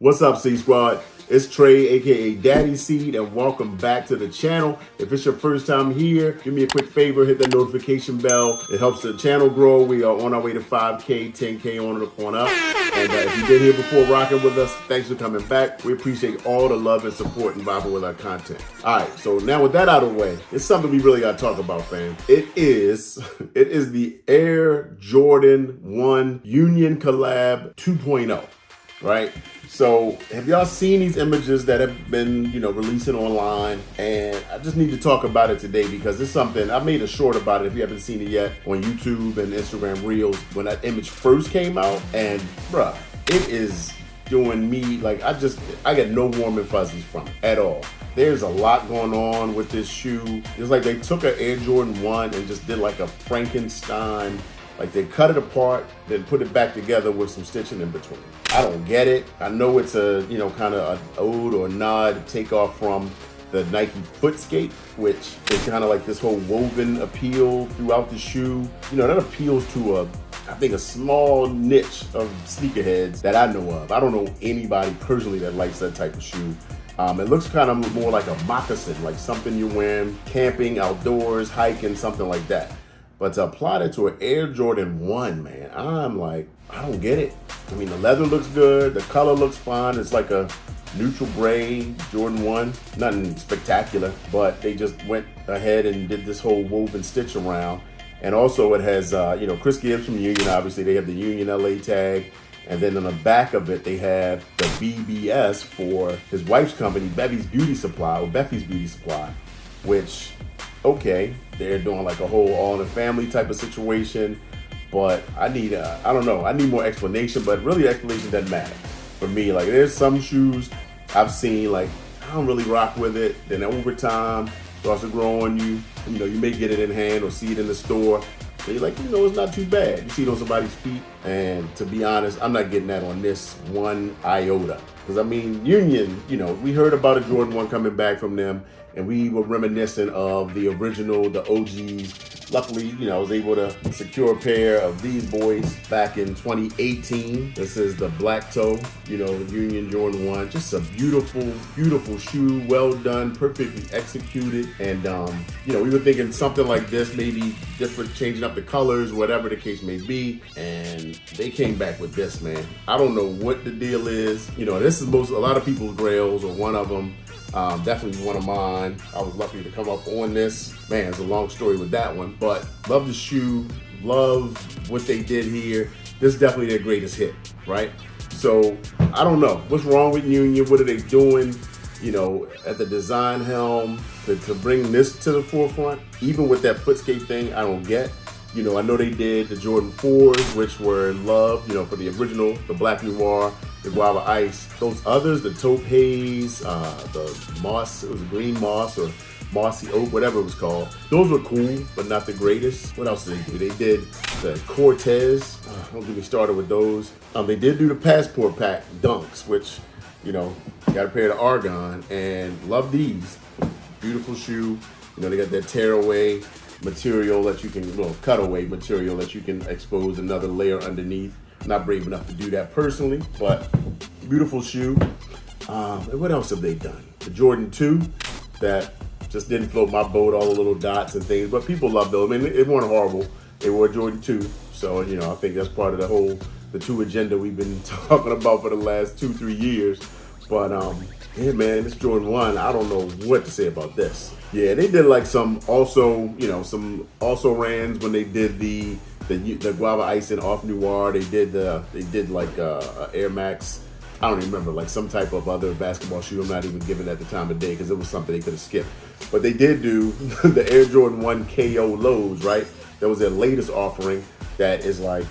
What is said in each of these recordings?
What's up, C Squad? It's Trey, aka Daddy Seed, and welcome back to the channel. If it's your first time here, do me a quick favor, hit the notification bell. It helps the channel grow. We are on our way to 5K, 10K on up. And if you've been here before rocking with us, thanks for coming back. We appreciate all the love and support and vibing with our content. All right, so now with that out of the way, it's something we really got to talk about, fam. It is the Air Jordan 1 Union Collab 2.0, right? So have y'all seen these images that have been, releasing online? And I just need to talk about it today because it's something, I made a short about it if you haven't seen it yet on YouTube and Instagram Reels when that image first came out. And bruh, it is doing me, like I get no warm and fuzzies from it at all. There's a lot going on with this shoe. It's like they took an Air Jordan 1 and just did like a Frankenstein. Like they cut it apart, then put it back together with some stitching in between. I don't get it. I know it's a, kind of an ode or a nod, takeoff from the Nike Footscape, which is kind of like this whole woven appeal throughout the shoe. That appeals to I think a small niche of sneakerheads that I know of. I don't know anybody personally that likes that type of shoe. It looks kind of more like a moccasin, like something you're wearing camping, outdoors, hiking, something like that. But to apply that to an Air Jordan 1, man, I'm like, I don't get it. I mean, the leather looks good. The color looks fine. It's like a neutral gray Jordan 1. Nothing spectacular, but they just went ahead and did this whole woven stitch around. And also it has, Chris Gibbs from Union, obviously. They have the Union LA tag. And then on the back of it, they have the BBS for his wife's company, Beffy's Beauty Supply, which, okay, they're doing like a whole all in the family type of situation, but I need more explanation, but really the explanation doesn't matter for me. Like there's some shoes I've seen, like I don't really rock with it, then over time starts to grow on you. You may get it in hand or see it in the store. So you're like, it's not too bad. You see it on somebody's feet, and to be honest, I'm not getting that on this one iota. Because I mean, Union, we heard about a Jordan 1 coming back from them, and we were reminiscent of the original, the OGs. Luckily, I was able to secure a pair of these boys back in 2018. This is the black toe, Union Jordan 1. Just a beautiful, beautiful shoe, well done, perfectly executed. And, we were thinking something like this, maybe different, changing up the colors, whatever the case may be. And they came back with this, man. I don't know what the deal is. This is a lot of people's grails, or one of them. Definitely one of mine. I was lucky to come up on this. Man, it's a long story with that one, but love the shoe, love what they did here. This is definitely their greatest hit, right? So I don't know what's wrong with Union. What are they doing, at the design helm to bring this to the forefront? Even with that Footscape thing, I don't get. I know they did the Jordan 4s, which were loved, for the original, the Black Noir, the Guava Ice. Those others, the Taupe Haze, the Moss, it was a green moss or mossy oak, whatever it was called. Those were cool, but not the greatest. What else did they do? They did the Cortez. Don't get me started with those. They did do the Passport Pack Dunks, which, got a pair of Argon, and love these. Beautiful shoe. They got that tearaway material that you can, cutaway material that you can expose another layer underneath. Not brave enough to do that personally, but beautiful shoe. And what else have they done? The Jordan 2 that just didn't float my boat, all the little dots and things, but people love those. I mean, it weren't horrible. They were Jordan 2. So, I think that's part of the 2 agenda we've been talking about for the last 2-3 years. But, yeah, man, this Jordan 1, I don't know what to say about this. Yeah, they did like some also rans when they did the Guava Ice and Off Noir. They did like Air Max. I don't even remember, like some type of other basketball shoe. I'm not even giving that the time of day because it was something they could have skipped. But they did do the Air Jordan 1 KO lows, right? That was their latest offering. That is like,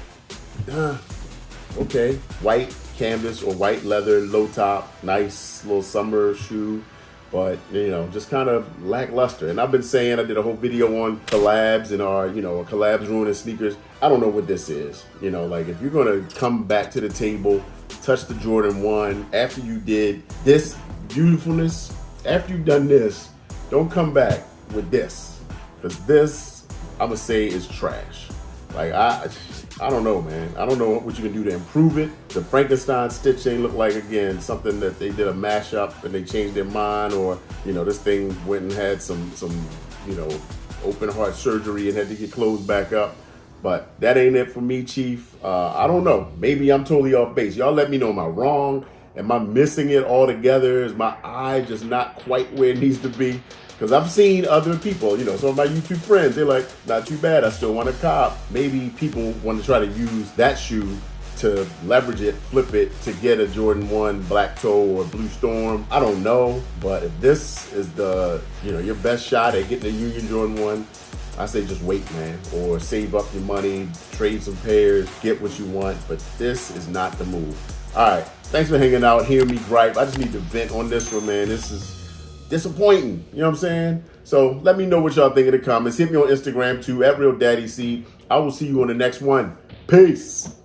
okay, white canvas or white leather, low top, nice little summer shoe. But, just kind of lackluster. And I've been saying, I did a whole video on collabs and collabs ruining sneakers. I don't know what this is. Like if you're going to come back to the table, touch the Jordan 1 after you did this beautifulness, after you've done this, don't come back with this. Because this, I'm going to say, is trash. Like I don't know, man. I don't know what you can do to improve it. The Frankenstein stitch ain't look like, again, something that they did a mashup and they changed their mind, or, you know, this thing went and had some, you know, open heart surgery and had to get closed back up. But that ain't it for me, Chief. I don't know. Maybe I'm totally off base. Y'all let me know. Am I wrong? Am I missing it altogether? Is my eye just not quite where it needs to be? Because I've seen other people, you know, some of my YouTube friends, they're like, not too bad, I still want a cop. Maybe people want to try to use that shoe to leverage it, flip it to get a Jordan 1 Black Toe or Blue Storm. I don't know, but if this is the, you know, your best shot at getting a Union Jordan 1, I say just wait, man, or save up your money, trade some pairs, get what you want, but this is not the move. All right, thanks for hanging out, hearing me gripe. I just need to vent on this one, man. This is disappointing, you know what I'm saying? So let me know what y'all think in the comments. Hit me on Instagram too, @RealDaddyC. I will see you on the next one. Peace.